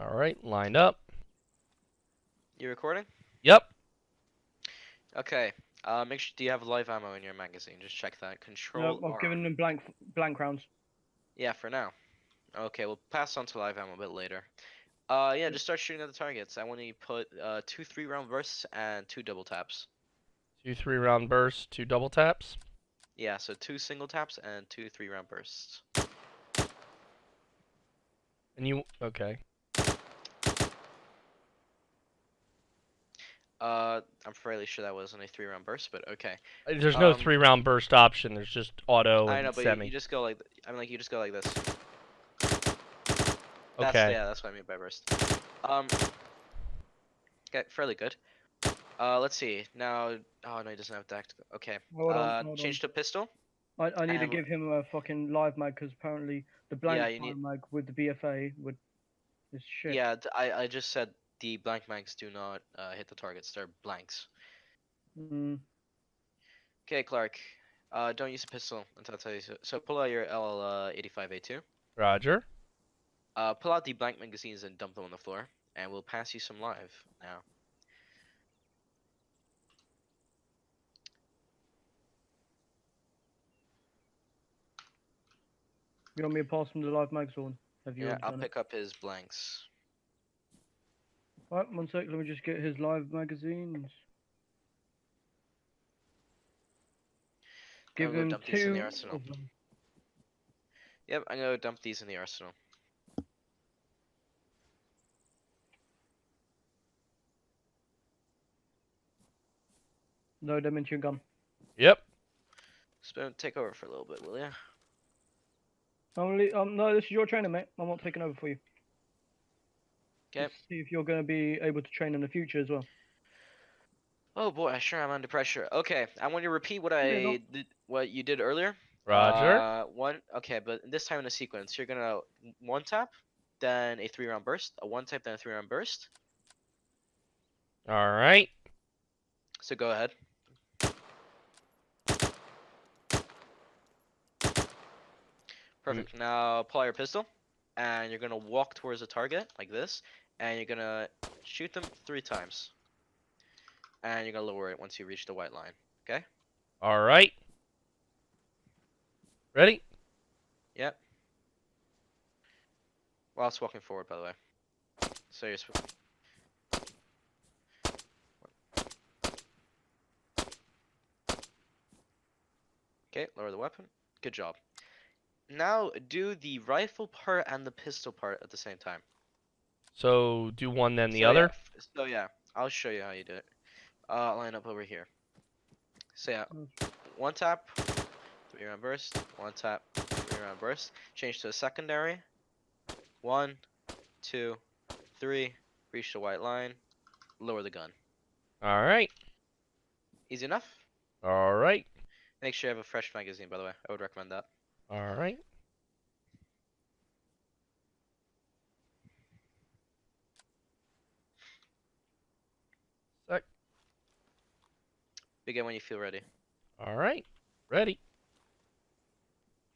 Alright, lined up. You recording? Yep. Okay. Make sure, do you have live ammo in your magazine? Just check that. Control No, I've R. given them blank rounds. Yeah, for now. Okay, we'll pass on to live ammo a bit later. Yeah, just start shooting at the targets. I want you to put 2 3-round bursts and 2 double taps. 2 3-round bursts, 2 double taps. Yeah, so 2 single taps and 2 3-round bursts. And you okay. I'm fairly sure that wasn't a 3-round burst, but okay. There's no 3-round burst option. There's just auto I and know, but semi. you just go like, you just go like this. Okay. Yeah, that's what I mean by burst. Okay, fairly good. Let's see. Now, oh no, he doesn't have deck. Okay. Hold Change to pistol. I need to give him a fucking live mag because apparently the blank mag with the BFA is shit. Yeah, I just said the blank mags do not hit the targets. They're blanks. Okay, Clark. Don't use a pistol until I tell you so. So pull out your L85A2. Roger. Pull out the blank magazines and dump them on the floor, and we'll pass you some live now. You want me to pass him the live mags on? Yeah, I'll pick up his blanks. Alright, 1 sec, let me just get his live magazines. Give him dump 2 these in the arsenal. of them. Yep, I'm gonna dump these in the arsenal. Load them into your gun. Yep. Spoon, take over for a little bit, will ya? No, this is your trainer, mate. I'm not taking over for you. Okay. See if you're going to be able to train in the future as well. Oh boy, sure, I'm under pressure. Okay, I want you to repeat what what you did earlier. Roger. Okay, but this time in a sequence, you're gonna 1-tap, then a 3-round burst, a 1-tap, then a 3-round burst. Alright. So go ahead. Perfect. Now pull out your pistol, and you're gonna walk towards the target like this, and you're gonna shoot them 3 times. And you're gonna lower it once you reach the white line. Okay? Alright. Ready? Yep. Whilst walking forward, by the way. So you're okay, lower the weapon. Good job. Now do the rifle part and the pistol part at the same time. So do one then the other? So yeah, I'll show you how you do it. Line up over here. So yeah, 1-tap, 3-round burst, 1-tap, 3-round burst. Change to a secondary. 1, 2, 3. Reach the white line. Lower the gun. Alright. Easy enough? Alright. Make sure you have a fresh magazine, by the way. I would recommend that. Alright. Sec. Begin when you feel ready. Alright. Ready.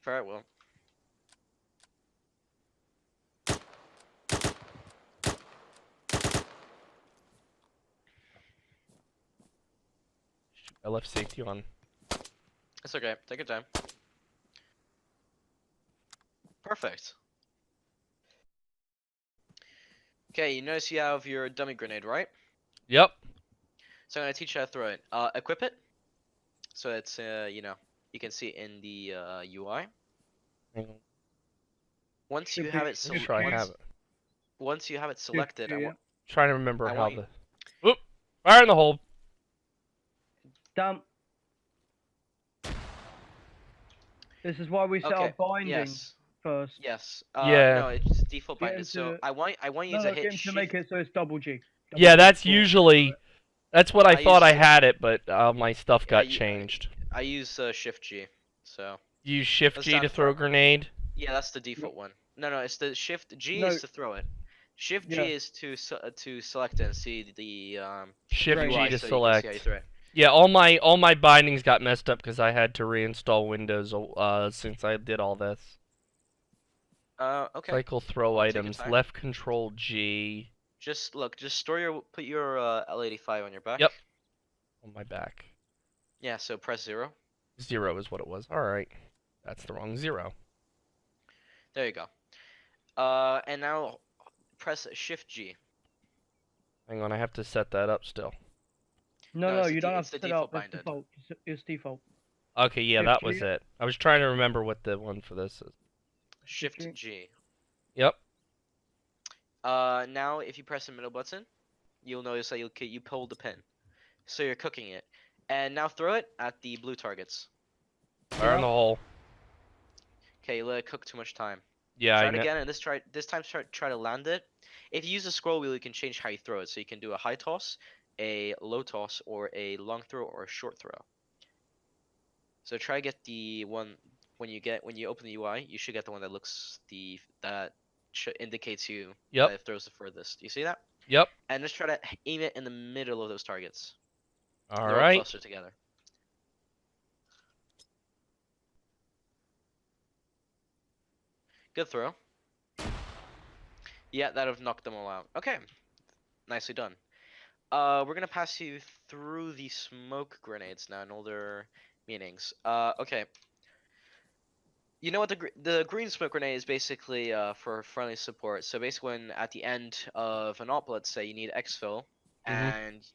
Fire at will. I left safety on. It's okay. Take your time. Perfect. Okay, you notice you have your dummy grenade, right? Yep. So I'm gonna teach you how to throw it. Equip it. So it's you know, you can see it in the UI. Once you have it selected, once you have it selected, trying to remember how the. Whoop! Fire in the hole. Damn. This is why we set up binding first. Yes. Yeah. No, it's default binding. So I want you to hit shift. To make it so it's double G. Yeah, that's usually. That's what I thought I had it, but my stuff got changed. I use Shift G. So. You use Shift G to throw a grenade? Yeah, that's the default one. No, it's the Shift G is to throw it. Shift G is to select it and see the Shift UI G to so select. you can see how you throw it. Yeah, all my bindings got messed up because I had to reinstall Windows since I did all this. Okay. Cycle throw Take your items. time. Left control G. Just look. Just put your L85 on your back. Yep. On my back. Yeah. So press 0. 0 is what it was. All right. That's the wrong 0. There you go. And now press Shift G. Hang on, I have to set that up still. No, it's you don't have it's to the set it up. default It's binded. default. It's default. Okay, yeah, Shift that G. was it. I was trying to remember what the one for this is. Shift G. G. Yep. Now if you press the middle button, you'll notice that you pulled the pin. So you're cooking it. And now throw it at the blue targets. Fire in the hole. Okay, you let it cook too much time. Yeah, Try it again, and this time try to land it. If you use the scroll wheel, you can change how you throw it. So you can do a high toss, a low toss, or a long throw, or a short throw. So try to get the one when you open the UI, you should get the one that indicates you Yep. that it throws the furthest. Do you see that? Yep. And just try to aim it in the middle of those targets. All They're all right. clustered together. Good throw. Yeah, that'd have knocked them all out. Okay, nicely done. We're gonna pass you through the smoke grenades now and all their meanings. Okay. You know what the green smoke grenade is basically for friendly support. So basically, when at the end of an op, let's say you need exfil, and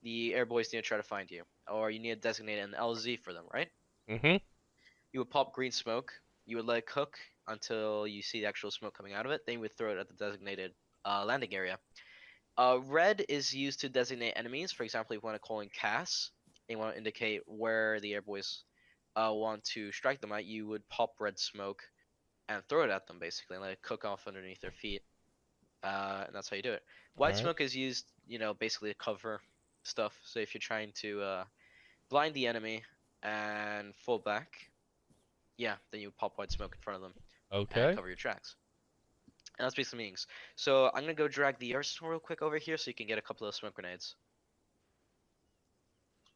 the air boys need to try to find you, or you need to designate an LZ for them, right? Mhm. You would pop green smoke. You would let it cook until you see the actual smoke coming out of it. Then you would throw it at the designated landing area. Red is used to designate enemies. For example, if you want to call in CAS, and you want to indicate where the air boys want to strike them at, you would pop red smoke and throw it at them, basically, and let it cook off underneath their feet. And that's how you do it. White smoke is used, basically to cover stuff. So if you're trying to blind the enemy and fall back, yeah, then you pop white smoke in front of them and Okay. cover your tracks. And that's basically meanings. So I'm gonna go drag the arsenal real quick over here so you can get a couple of smoke grenades.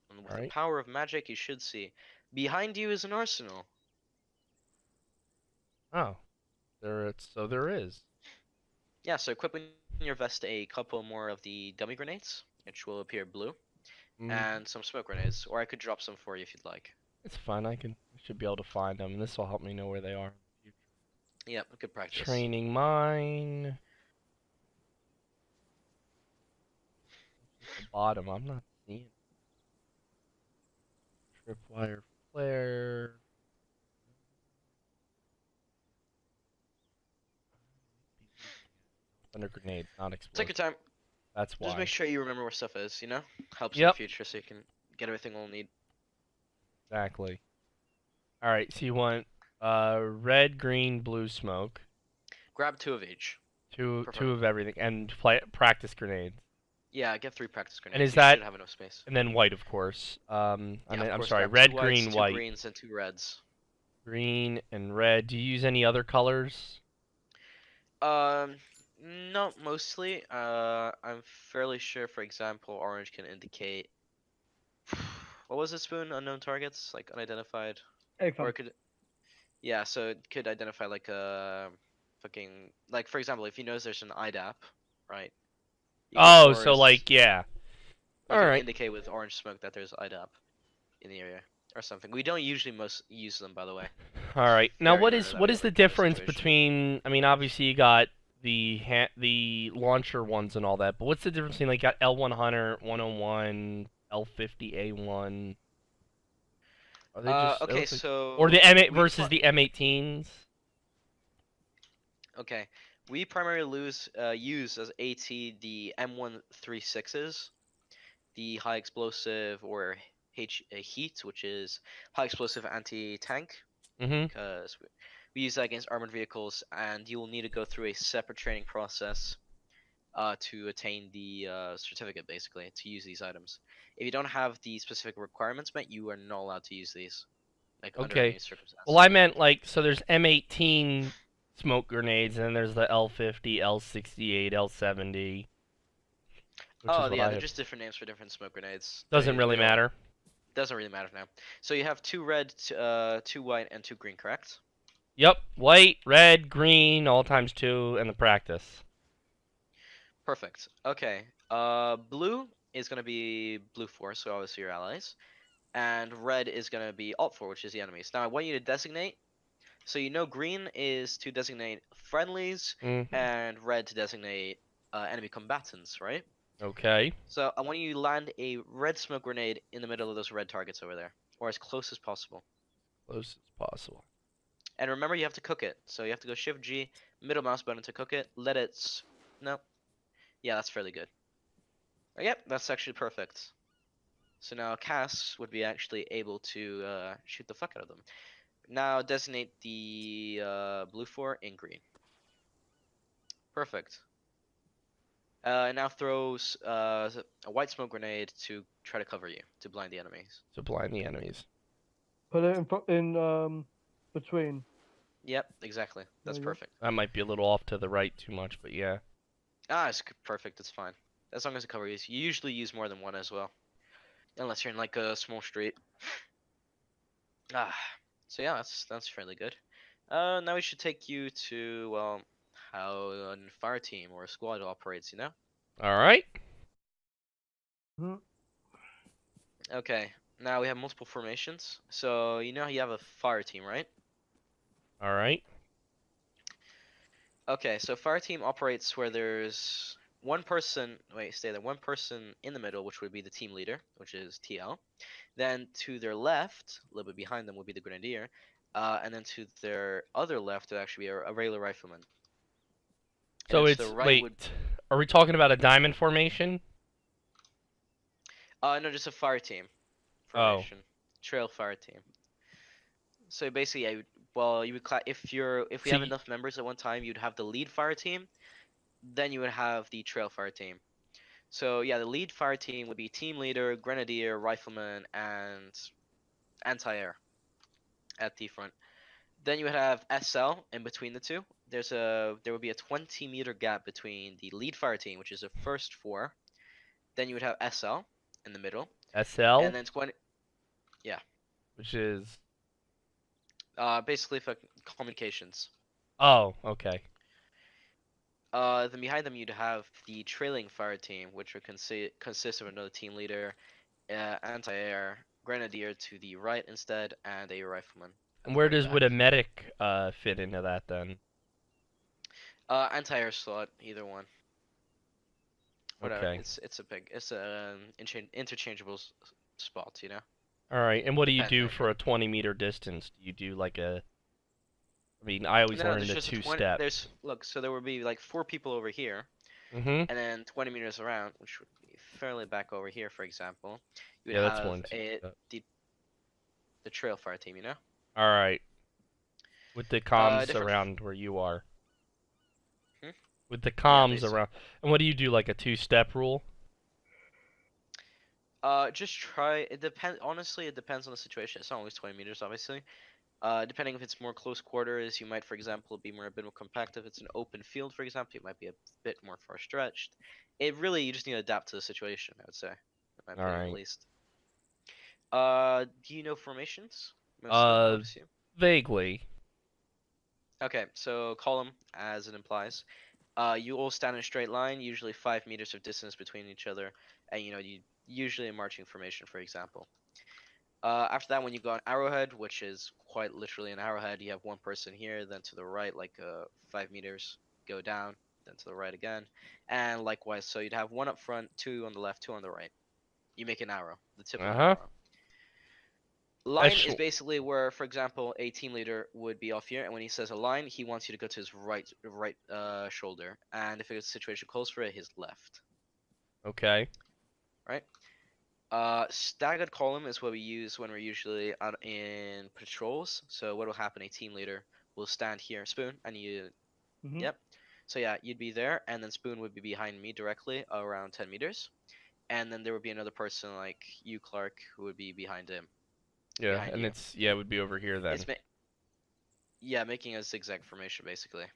And with the power of magic, you should see. Behind you is an arsenal. Oh. There is. Yeah, so equip in your vest a couple more of the dummy grenades, which will appear blue, and some smoke grenades, or I could drop some for you if you'd like. It's fine. I should be able to find them, and this will help me know where they are in the future. Yep, good practice. Training mine. At the bottom, I'm not seeing it. Tripwire flare. Under grenades, not explosive. Take your time. That's why. Just make sure you remember where stuff is, Helps in the future so you can get everything we'll need. Exactly. Alright, so you want red, green, blue smoke. Grab 2 of each. Two of everything, and practice grenades. Yeah, get 3 practice grenades. And is you that should have enough space. And then white, of course. I'm sorry, red, green, 2 white. 2 greens, and 2 reds. Green and red. Do you use any other colors? No, mostly. I'm fairly sure, for example, orange can indicate. What was it, Spoon? Unknown targets, like unidentified. Or it could. Yeah, so it could identify like a fucking for example, if you notice there's an IDAP, right? Oh, so like yeah. All right. Indicate with orange smoke that there's IDAP in the area or something. We don't usually use them, by the way. All right. Now, what is the difference between? I mean, obviously you got the launcher ones and all that, but what's the difference between like got L100, 101, L50A1? Are they just okay, so or the M8 versus the M18s? Okay, we primarily use as AT the M136s, the high explosive or heat, which is high explosive anti-tank. Because we use that against armored vehicles, and you will need to go through a separate training process to attain the certificate, basically, to use these items. If you don't have the specific requirements met, you are not allowed to use these. Under any circumstances. Well, I meant so there's M18 smoke grenades, and then there's the L50, L68, L70. Oh, yeah, they're just different names for different smoke grenades. Doesn't really matter. Doesn't really matter now. So you have 2 red, 2 white, and 2 green, correct? Yep. White, red, green, all times 2, and the practice. Perfect. Okay. Blue is gonna be blue 4, so obviously your allies, and red is gonna be alt 4, which is the enemies. Now I want you to designate. So you know green is to designate friendlies, and red to designate enemy combatants, right? Okay. So I want you to land a red smoke grenade in the middle of those red targets over there, or as close as possible. Close as possible. And remember, you have to cook it. So you have to go Shift G, middle mouse button to cook it. Let it. No. Yeah, that's fairly good. Yep, that's actually perfect. So now Cass would be actually able to shoot the fuck out of them. Now designate the blue 4 in green. Perfect. Now throws a white smoke grenade to try to cover you, to blind the enemies. To blind the enemies. Put it in between. Yep, exactly. That's perfect. That might be a little off to the right too much, but yeah. Ah, it's perfect. It's fine. As long as it covers you. You usually use more than one as well. Unless you're in like a small street. Ah, so yeah, that's fairly good. Now we should take you to, well, how a fire team or a squad operates, you know? Alright. Okay, now we have multiple formations. So, you know you have a fire team, right? Alright. Okay, so fire team operates where there's one person, wait, stay there, one person in the middle, which would be the team leader, which is TL. Then to their left, a little bit behind them, would be the grenadier. And then to their other left would actually be a regular rifleman. So And to it's, the right wait, would, are we talking about a diamond formation? no, just a fire team Oh. formation, trail fire team. So basically, yeah, well, you would if we have See, enough members at one time, you'd have the lead fire team, then you would have the trail fire team. So yeah, the lead fire team would be team leader, grenadier, rifleman, and anti-air at the front. Then you would have SL in between the two. There would be a 20-meter gap between the lead fire team, which is the first 4. Then you would have SL in the middle, SL, and then 20. Yeah, which is, basically for communications. oh, okay. Then behind them you'd have the trailing fire team, which would consist of another team leader, anti-air, grenadier to the right instead, and a rifleman at And the where very would back. a medic fit into that then? Anti-air slot, either one. Whatever. Okay. It's a interchangeable spot, you know. Alright, and what do you Depending. do for a 20-meter distance? Do you do like a, I mean, I always No, learned there's the just a 20. two-step. Look. So there would be like 4 people over here, Mm-hmm. and then 20 meters around, which would be fairly back over here, for example. You would Yeah, that's have one. the trail fire team, you know. Alright. With the comms Different. around where you are. Hmm? With the Yeah, comms around. And what do you do, like a two-step rule? Just try. It depends. Honestly, it depends on the situation. It's not always 20 meters, obviously. Depending if it's more close quarters, you might, for example, be a bit more compact. If it's an open field, for example, it might be a bit more far stretched. It really, you just need to adapt to the situation, I would say, in my opinion, at Alright. least. Do you know formations? Mostly, I Uh, would assume. vaguely. Okay, so column, as it implies. You all stand in a straight line, usually 5 meters of distance between each other, and you usually a marching formation, for example. After that, when you go on arrowhead, which is quite literally an arrowhead, you have one person here, then to the right, like 5 meters, go down, then to the right again, and likewise. So you'd have one up front, 2 on the left, 2 on the right. You make an arrow, the tip of an Uh-huh. arrow. Line is basically where, for example, a team leader would be off here, and when he says a line, he wants you to go to his right shoulder, and if it's a situation calls for it, his left. Okay. Right. Staggered column is what we use when we're usually out in patrols. So what will happen? A team leader will stand here, Spoon, and you. Yep. So yeah, you'd be there, and then Spoon would be behind me directly, around 10 meters, and then there would be another person like you, Clark, who would be behind him. Yeah, Behind and you. it would be over here then. Yeah, making a zigzag formation basically.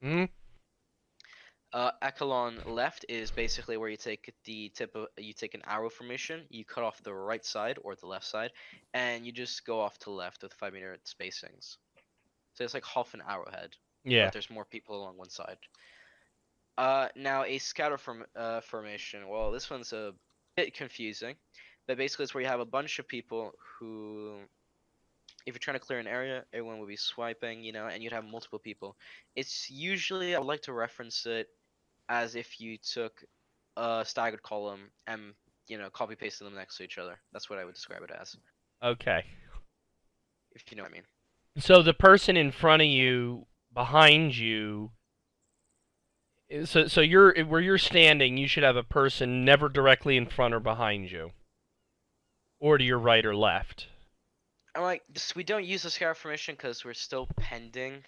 Hmm. Echelon left is basically where you take you take an arrow formation, you cut off the right side or the left side, and you just go off to left with 5 meter spacings. So it's like half an arrowhead. Yeah. But there's more people along one side. Now a scatter formation. Well, this one's a bit confusing, but basically it's where you have a bunch of people who, if you're trying to clear an area, everyone will be swiping, and you'd have multiple people. It's usually, I would like to reference it as if you took a staggered column and, copy pasted them next to each other. That's what I would describe it as, Okay. if you know what I mean. So the person in front of you, behind you, so you're where you're standing, you should have a person never directly in front or behind you, or to your right or left. I'm like, we don't use the scatter formation because we're still pending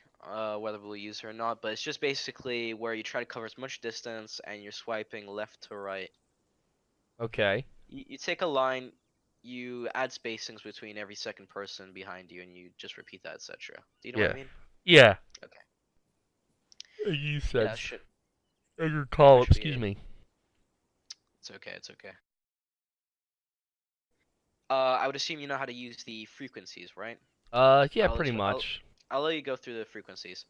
whether we'll use it or not, but it's just basically where you try to cover as much distance and you're swiping left to right. Okay. You take a line, you add spacings between every second person behind you, and you just repeat that, etc. Do you know what I mean? Yeah. Okay. You said. Yeah, shit. Your call. That should be Excuse it. me. It's okay, it's okay. I would assume you know how to use the frequencies, right? Yeah, I'll pretty let you- much. I'll let you go through the frequencies.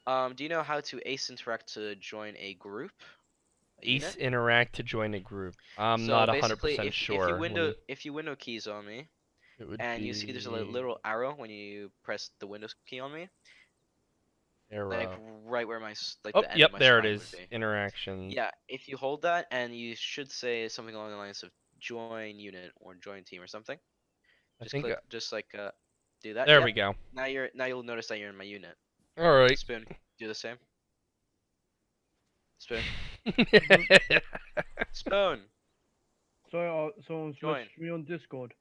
Do you know how to ace interact to join a group? A Ace unit? interact to join a group. I'm So not basically, 100% sure. if you window keys on me, It would and be you see there's a little arrow when you press the Windows key on me, like arrow. right where like Oh, the end yep, of my there it spine is. would be. Interaction. Yeah, if you hold that, and you should say something along the lines of join unit or join team or something. I Just think. click, do that. There Yep. we go. Now you'll notice that you're in my unit. All right. Spoon, do the same. Spoon, Spoon, Sorry, someone's Join. messaged me on Discord.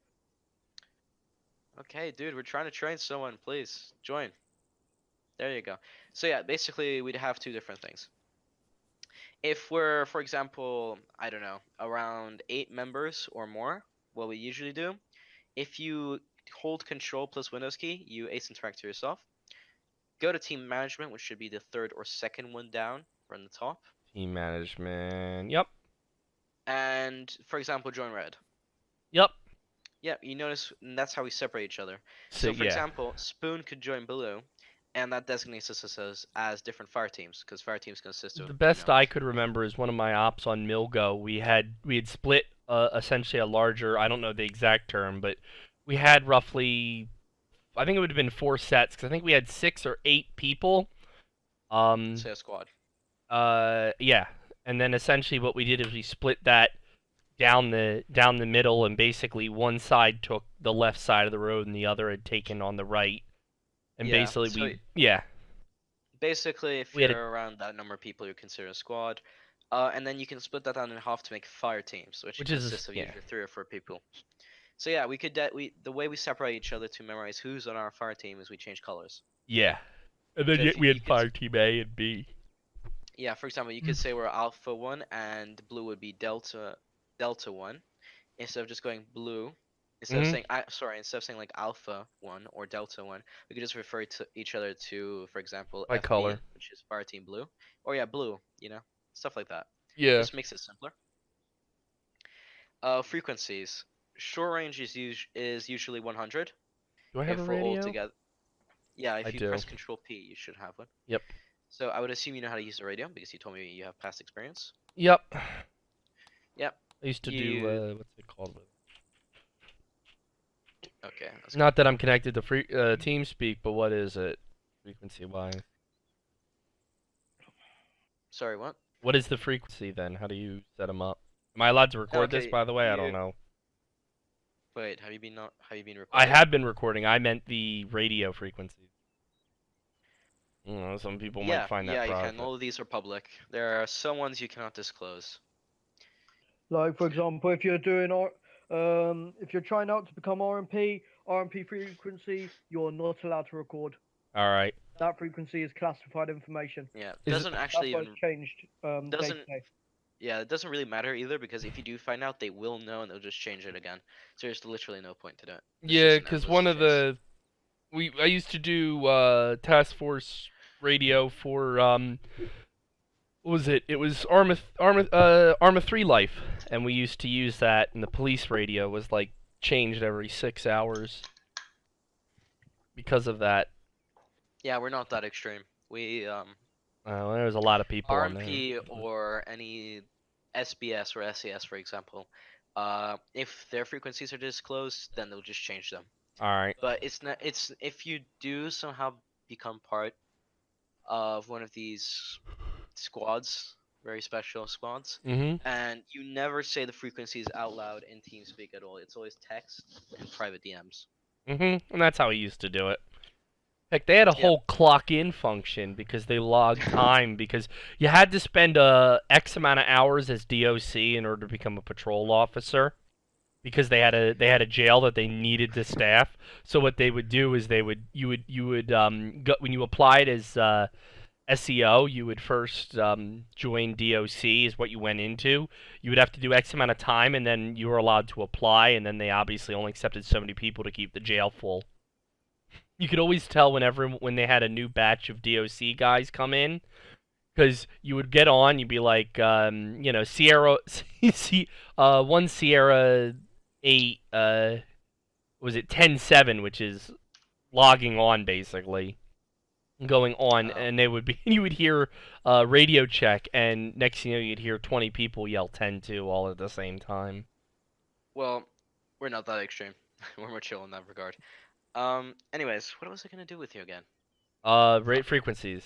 Okay, dude, we're trying to train someone. Please join. There you go. So yeah, basically we'd have two different things. If we're, for example, I don't know, around 8 members or more, what we usually do, if you hold Control plus Windows key, you ace interact to yourself. Go to Team Management, which should be the third or second one down from the top. Team management. Yep. And, for example, join red. Yep. Yeah, you notice that's how we separate each other. So, So, for yeah. example, Spoon could join blue, and that designates us as different fire teams, because fire teams consist of. The best I could remember is one of my ops on Milgo. We had split essentially a larger. I don't know the exact term, but we had roughly. I think it would have been 4 sets because I think we had 6 or 8 people. Say a squad. Yeah, and then essentially what we did is we split that down the middle, and basically one side took the left side of the road and the other had taken on the right, and Yeah, basically so basically if We had you're around that number of people, you consider a squad, and then you can split that down in half to make fire teams, which consists of usually 3 or 4 people. So yeah, we could the way we separate each other to memorize who's on our fire team is we change colors. Yeah, and then So if we you had could fire team A and B. Yeah, for example, you could say we're Alpha 1 and blue would be Delta 1. Instead of just going blue, instead of saying like Alpha 1 or Delta 1, we could just refer to each other to, for example, By FB, color. which is fire team blue, or yeah, blue, stuff like that. Yeah. Just makes it simpler. Frequencies. Short range is usually 100. Do I have a If we're all radio? together. Yeah, if I you do. press Control P, you should have one. Yep. So I would assume you know how to use the radio because you told me you have past experience. Yep. Yep. I used to do what's it called? Okay. Not that I'm connected to TeamSpeak, but what is it frequency wise? Sorry, what? What is the frequency then? How do you set them up? Am I allowed to record this? Okay, By the way, I don't know. Wait, have you been recording? I have been recording. I meant the radio frequency. Some people might find that you private. can. All of these are public. There are some ones you cannot disclose. Like for example, if you're doing if you're trying out to become RMP frequency, you're not allowed to record. All right. That frequency is classified information. Yeah, Is doesn't actually That's why even it's changed. doesn't- day to day. yeah, it doesn't really matter either because if you do find out, they will know and they'll just change it again. So there's literally no point to do it. It's Yeah, just an because endless one of chase. I used to do task force radio for what was it? It was Arma 3 Life, and we used to use that, and the police radio was like changed every 6 hours because of that. Yeah, we're not that extreme. We There's a lot of people on there. RMP or any SBS or SES, for example, if their frequencies are disclosed, then they'll just change them. All right. But it's not. It's if you do somehow become part of one of these squads, very special squads, Mhm. and you never say the frequencies out loud in TeamSpeak at all. It's always text and private DMs. Mhm. And that's how we used to do it. Heck, they had a Yep. whole clock in function because they logged time because you had to spend X amount of hours as DOC in order to become a patrol officer because they had a jail that they needed to staff. So what they would do is you would go, when you applied as SEO, you would first join DOC is what you went into. You would have to do X amount of time and then you were allowed to apply, and then they obviously only accepted so many people to keep the jail full. You could always tell when they had a new batch of DOC guys come in, because you would get on, you'd be like, Sierra, one Sierra 8, was it 10-7, which is logging on basically, going on, Oh. and they would be, you would hear radio check, and next thing you know, you'd hear 20 people yell 10-2 all at the same time. Well, we're not that extreme. We're more chill in that regard. Anyways, what was I gonna do with you again? Rate frequencies.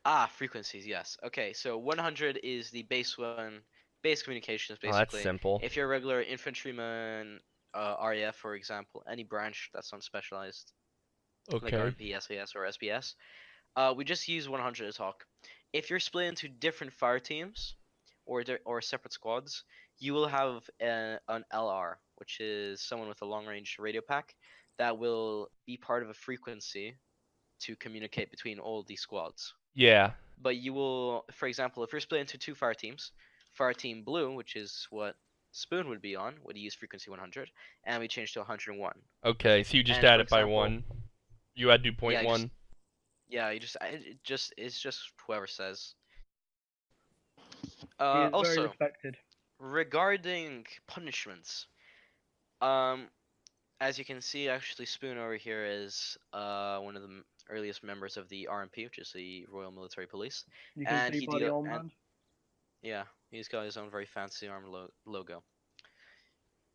Ah, frequencies. Yes. Okay. So 100 is the base one. Base communications, Oh, that's basically. simple. If you're a regular infantryman, RAF, for example, any branch that's not specialized, like Okay. RMP, SAS, or SBS, we just use 100 to talk. If you're split into different fire teams, or separate squads, you will have an LR, which is someone with a long-range radio pack that will be part of a frequency to communicate between all these squads. Yeah. But you will, for example, if you're split into two fire teams, fire team blue, which is what Spoon would be on, would use frequency 100, and we change to 101. Okay, so you just And add for it by example, one. You add do yeah, point one. it's just whoever says. He is very Also, respected. regarding punishments, um, as you can see, actually, Spoon over here is one of the earliest members of the RMP, which is the Royal Military Police, You can and see by the armband. yeah, he's got his own very fancy arm logo.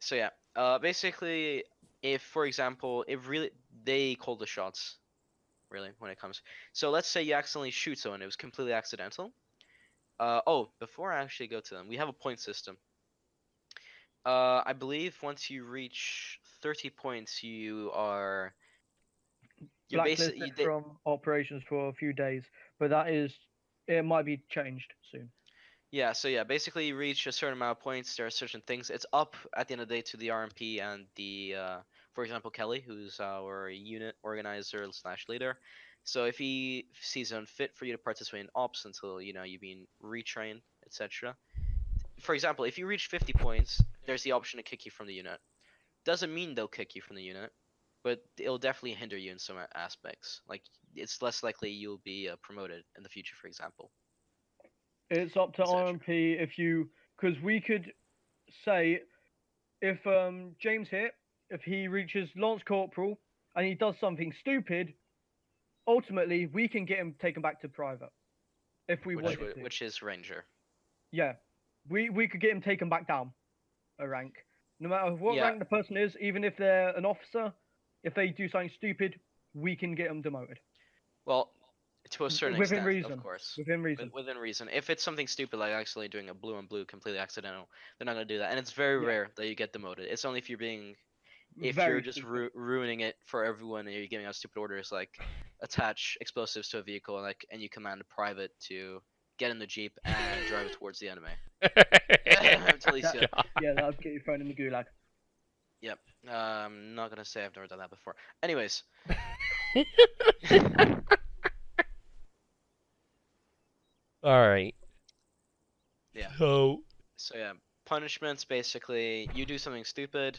So yeah, basically, if for example, if really they call the shots, really when it comes. So let's say you accidentally shoot someone, it was completely accidental. Oh, before I actually go to them, we have a point system. I believe once you reach 30 points, you're basically Blacklisted from operations for a few days, but it might be changed soon. yeah. So yeah, basically you reach a certain amount of points. There are certain things. It's up at the end of the day to the RMP and the, for example, Kelly, who's our unit organizer slash leader. So if he sees unfit for you to participate in ops until you've been retrained, etc. For example, if you reach 50 points, there's the option to kick you from the unit. Doesn't mean they'll kick you from the unit, but it'll definitely hinder you in some aspects. Like it's less likely you'll be promoted in the future, for example. It's up to Etc. RMP because we could say if James here, if he reaches Lance Corporal and he does something stupid, ultimately we can get him taken back to private if we wanted to. Which is Ranger. Yeah, we could get him taken back down a rank, no matter what Yeah. rank the person is, even if they're an officer. If they do something stupid, we can get them demoted. Well, to a certain Within extent, reason. of course. Within reason. Within reason. If it's something stupid like actually doing a blue on blue completely accidental, they're not gonna do that. And it's very Yeah. rare that you get demoted. It's only if you're Very just stupid. ruining it for everyone and you're giving out stupid orders like attach explosives to a vehicle and you command a private to get in the jeep and drive it towards the enemy. Talicia. Yeah, that'll get you thrown in the gulag. Yep. I'm not gonna say I've never done that before. Anyways. All right. Yeah. So yeah, punishments basically you do something stupid.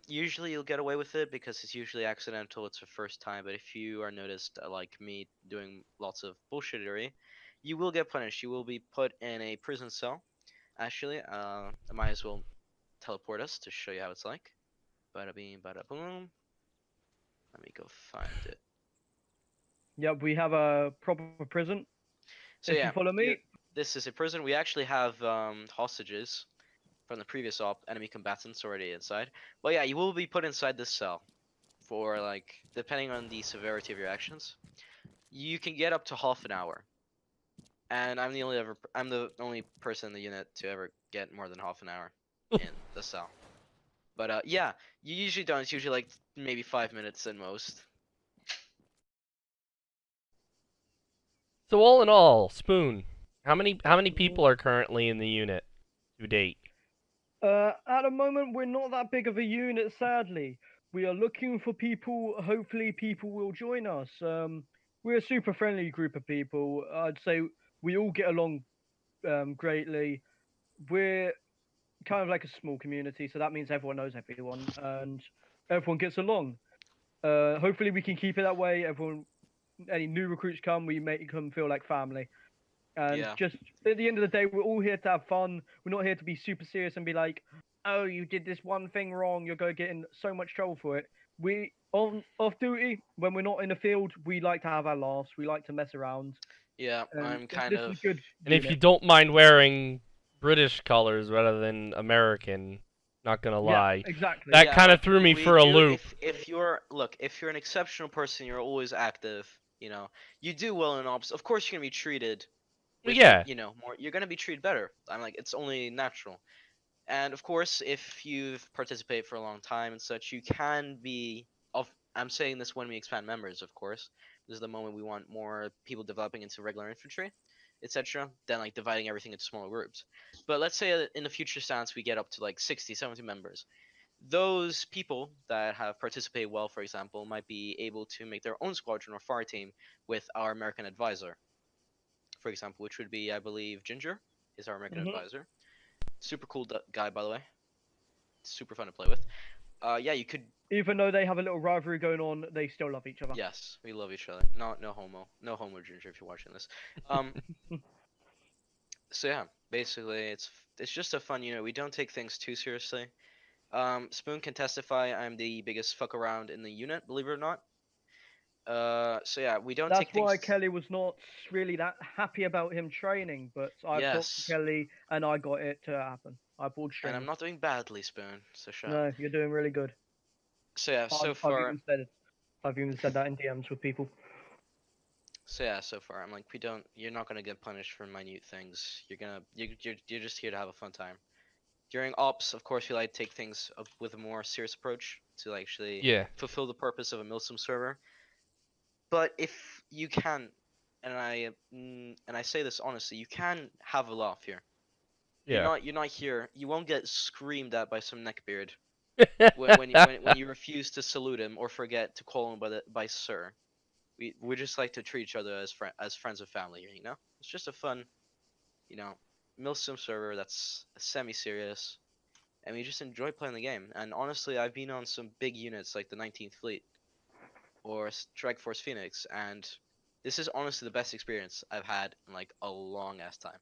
Usually you'll get away with it because it's usually accidental. It's the first time. But if you are noticed, like me, doing lots of bullshittery, you will get punished. You will be put in a prison cell. Actually, I might as well teleport us to show you how it's like. Bada beam, bada boom. Let me go find it. Yep, we have a proper prison. So If yeah, you follow me, this is a prison. We actually have hostages from the previous op, enemy combatants already inside. But yeah, you will be put inside this cell for like, depending on the severity of your actions, you can get up to half an hour. And I'm the only person in the unit to ever get more than half an hour in the cell. But yeah, you usually don't. It's usually like maybe 5 minutes at most. So all in all, Spoon, how many people are currently in the unit to date? at the moment we're not that big of a unit. Sadly, we are looking for people. Hopefully, people will join us. We're a super friendly group of people. I'd say we all get along greatly. We're kind of like a small community, so that means everyone knows everyone and everyone gets along. Hopefully, we can keep it that way. Any new recruits come, we make them feel like family. And Yeah. just at the end of the day, we're all here to have fun. We're not here to be super serious and be like, "Oh, you did this one thing wrong. You're going to get in so much trouble for it." We on off duty when we're not in the field, we like to have our laughs. We like to mess around, Yeah, and I'm kind this is of. a good And if you unit. don't mind wearing British colors rather than American, not gonna Yeah, lie, exactly. that Yeah, kind of look, threw me we for a do. loop. If you're an exceptional person, you're always active. You know, you do well in ops. Of course, you're gonna be treated But with yeah, more. You're gonna be treated better. I'm like, it's only natural. And of course, if you've participated for a long time and such, you can be. I'm saying this when we expand members, of course. This is the moment we want more people developing into regular infantry, etc. Than like dividing everything into smaller groups. But let's say in the future stance we get up to like 60, 70 members. Those people that have participated well, for example, might be able to make their own squadron or fire team with our American advisor, for example, which would be, I believe, Ginger is our American Hmm. advisor. Super cool guy, by the way. Super fun to play with. Yeah, you could. Even though they have a little rivalry going on, they still love each other. Yes, we love each other. No homo. No homo, Ginger, if you're watching this. Um. So yeah, basically, it's just a fun unit. We don't take things too seriously. Spoon can testify. I'm the biggest fuck around in the unit, believe it or not. So yeah, we don't take That's why things. Kelly was not really that happy about him training, but I've talked to Yes, Kelly and I got it to happen. I pulled and I'm strings. not doing badly, Spoon. So shut up. No, you're doing really good. So yeah, I've, so I've far, even said it. I've even said that in DMs with people. I'm like, we don't. You're not gonna get punished for minute things. You're just here to have a fun time. During ops, of course, we like to take things up with a more serious approach to actually yeah, fulfill the purpose of a Milsim server. But if you can, and I say this honestly, you can have a laugh here. yeah. You're not here. You won't get screamed at by some neckbeard when you refuse to salute him or forget to call him by sir. We just like to treat each other as friends of family here. You know, it's just a fun, you know, Milsim server that's semi-serious, and we just enjoy playing the game. And honestly, I've been on some big units like the 19th Fleet or Strike Force Phoenix, and this is honestly the best experience I've had in like a long ass time.